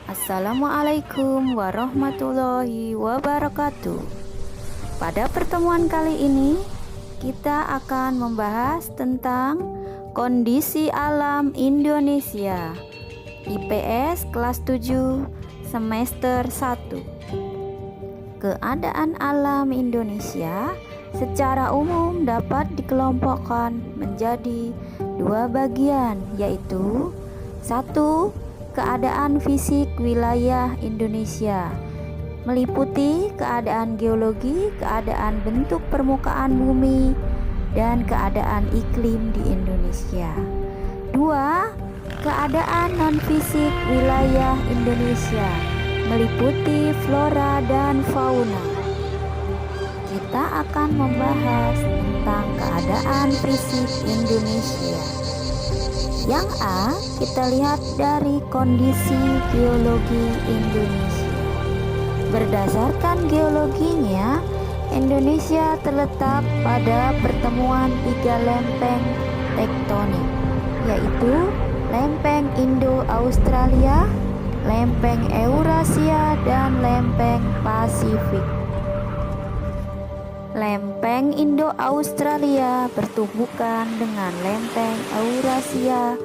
Assalamualaikum warahmatullahi wabarakatuh. Pada pertemuan kali ini kita akan membahas tentang kondisi alam Indonesia, IPS kelas 7 semester 1. Keadaan alam Indonesia secara umum dapat dikelompokkan menjadi dua bagian, yaitu 1. Keadaan fisik wilayah Indonesia meliputi keadaan geologi, keadaan bentuk permukaan bumi, dan keadaan iklim di Indonesia. 2. Keadaan non-fisik wilayah Indonesia meliputi flora dan fauna. Kita akan membahas tentang keadaan fisik Indonesia. Yang A, kita lihat dari kondisi geologi Indonesia. Berdasarkan geologinya, Indonesia terletak pada pertemuan 3 lempeng tektonik, yaitu lempeng Indo-Australia, lempeng Eurasia, dan lempeng Pasifik. Lempeng Indo-Australia bertumbukan dengan lempeng Eurasia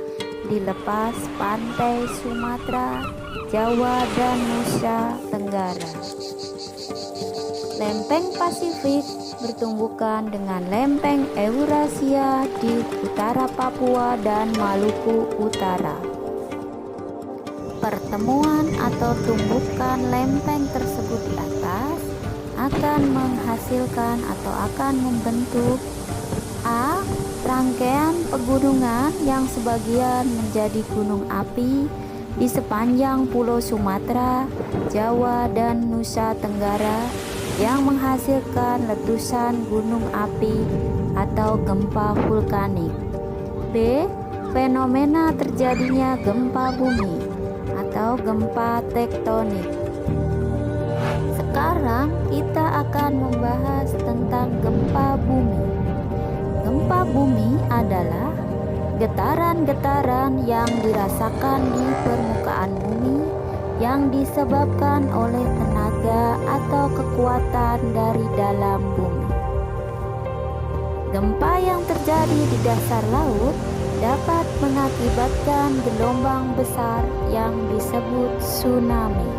di lepas pantai Sumatera, Jawa, dan Nusa Tenggara. Lempeng Pasifik bertumbukan dengan lempeng Eurasia di utara Papua dan Maluku Utara. Pertemuan atau tumbukan lempeng tersebut di atas akan menghasilkan atau akan membentuk A. Rangkaian pegunungan yang sebagian menjadi gunung api di sepanjang Pulau Sumatera, Jawa, dan Nusa Tenggara yang menghasilkan letusan gunung api atau gempa vulkanik. B. Fenomena terjadinya gempa bumi atau gempa tektonik. Sekarang kita akan membahas tentang gempa bumi. Gempa bumi adalah getaran-getaran yang dirasakan di permukaan bumi yang disebabkan oleh tenaga atau kekuatan dari dalam bumi. Gempa yang terjadi di dasar laut dapat mengakibatkan gelombang besar yang disebut tsunami.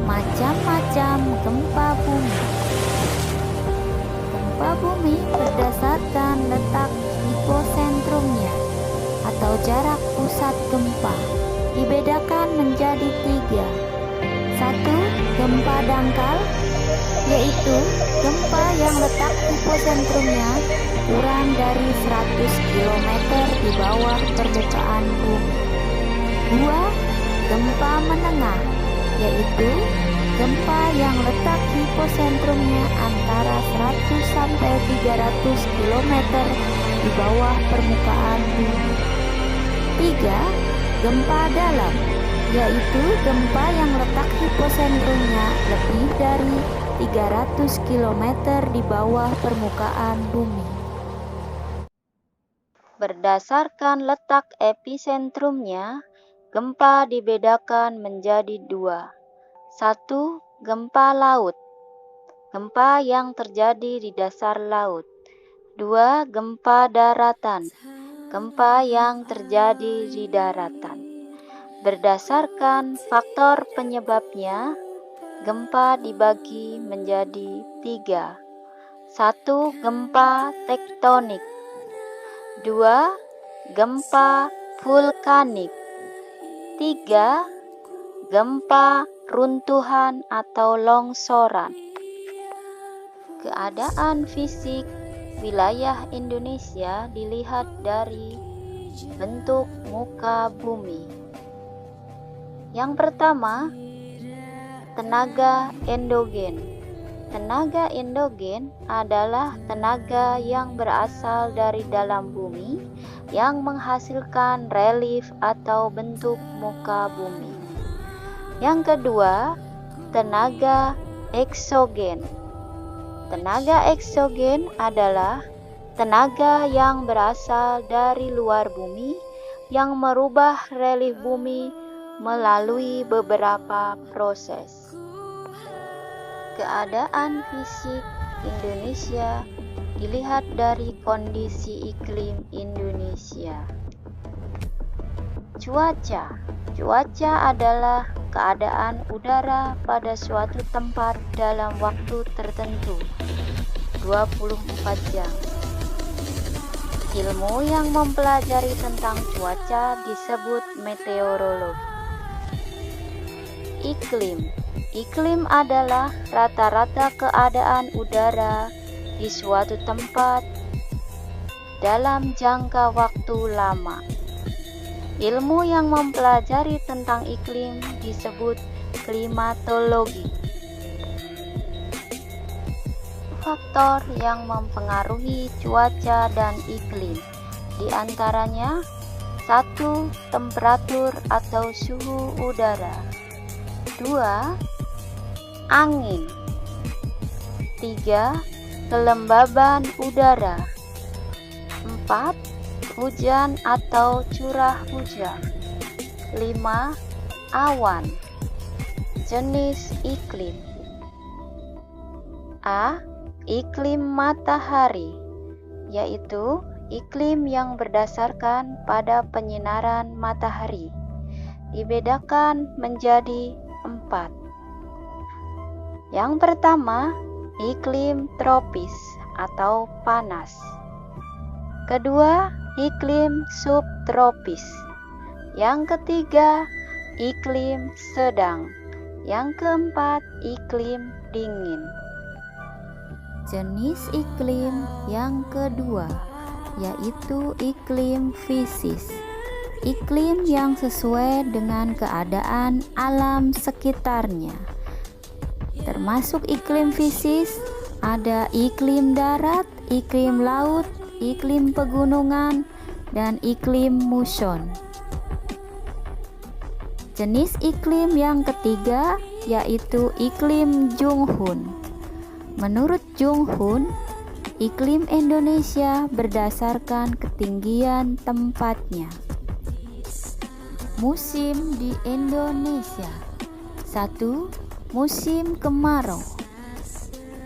Macam-macam gempa bumi. Gempa bumi berdasarkan letak hiposentrumnya atau jarak pusat gempa dibedakan menjadi 3. 1. Gempa dangkal, yaitu gempa yang letak hiposentrumnya kurang dari 100 km di bawah permukaan bumi. 2. Gempa menengah, yaitu gempa yang letak hiposentrumnya antara 100 sampai 300 km di bawah permukaan bumi. 3. Gempa dalam, yaitu gempa yang letak hiposentrumnya lebih dari 300 km di bawah permukaan bumi. Berdasarkan letak episentrumnya, gempa dibedakan menjadi 2. 1. Gempa laut, gempa yang terjadi di dasar laut. 2. Gempa daratan, gempa yang terjadi di daratan. Berdasarkan faktor penyebabnya, gempa dibagi menjadi 3. 1. Gempa tektonik. 2. Gempa vulkanik. 3. Gempa runtuhan atau longsoran. Keadaan fisik wilayah Indonesia dilihat dari bentuk muka bumi. Yang pertama, tenaga endogen. Tenaga endogen adalah tenaga yang berasal dari dalam bumi yang menghasilkan relief atau bentuk muka bumi. Yang kedua, tenaga eksogen. Tenaga eksogen adalah tenaga yang berasal dari luar bumi yang merubah relief bumi melalui beberapa proses. Keadaan fisik Indonesia dilihat dari kondisi iklim Indonesia. Cuaca adalah keadaan udara pada suatu tempat dalam waktu tertentu 24 jam. Ilmu yang mempelajari tentang cuaca disebut meteorologi. Iklim adalah rata-rata keadaan udara di suatu tempat dalam jangka waktu lama. Ilmu yang mempelajari tentang iklim disebut klimatologi. Faktor yang mempengaruhi cuaca dan iklim diantaranya 1. Temperatur atau suhu udara. 2. Angin. 3. Kelembaban udara. 4. Hujan atau curah hujan. 5. Awan. Jenis iklim. A. Iklim matahari, yaitu iklim yang berdasarkan pada penyinaran matahari. Dibedakan menjadi 4. Yang pertama, iklim tropis atau panas. Kedua, iklim subtropis. Yang ketiga, iklim sedang. Yang keempat, iklim dingin. Jenis iklim yang kedua yaitu iklim fisis. Iklim yang sesuai dengan keadaan alam sekitarnya. Termasuk iklim fisis ada iklim darat, iklim laut, iklim pegunungan, dan iklim muson. Jenis iklim yang ketiga yaitu iklim Junghun. Menurut Junghun, iklim Indonesia berdasarkan ketinggian tempatnya. Musim di Indonesia. 1. Musim kemarau.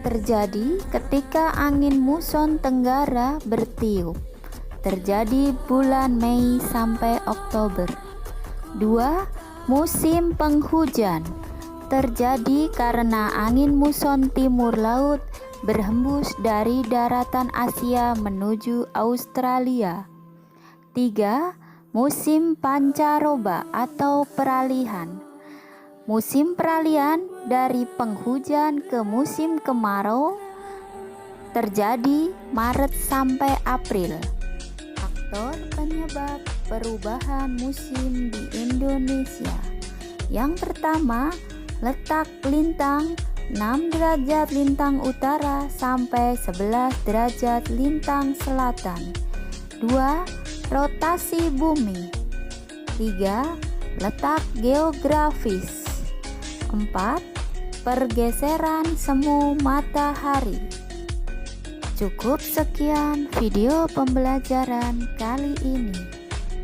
Terjadi ketika angin muson tenggara bertiup. Terjadi bulan Mei sampai Oktober. 2. Musim penghujan. Terjadi karena angin muson timur laut berhembus dari daratan Asia menuju Australia. 3. Musim pancaroba atau peralihan. Musim peralihan dari penghujan ke musim kemarau terjadi Maret sampai April. Faktor penyebab perubahan musim di Indonesia. Yang pertama, letak lintang 6 derajat lintang utara sampai 11 derajat lintang selatan. 2. Rotasi bumi. 3. Letak geografis. 4. Pergeseran semu matahari. Cukup sekian video pembelajaran kali ini.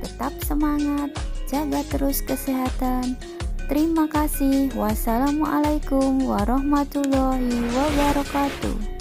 Tetap semangat, jaga terus kesehatan. Terima kasih. Wassalamualaikum warahmatullahi wabarakatuh.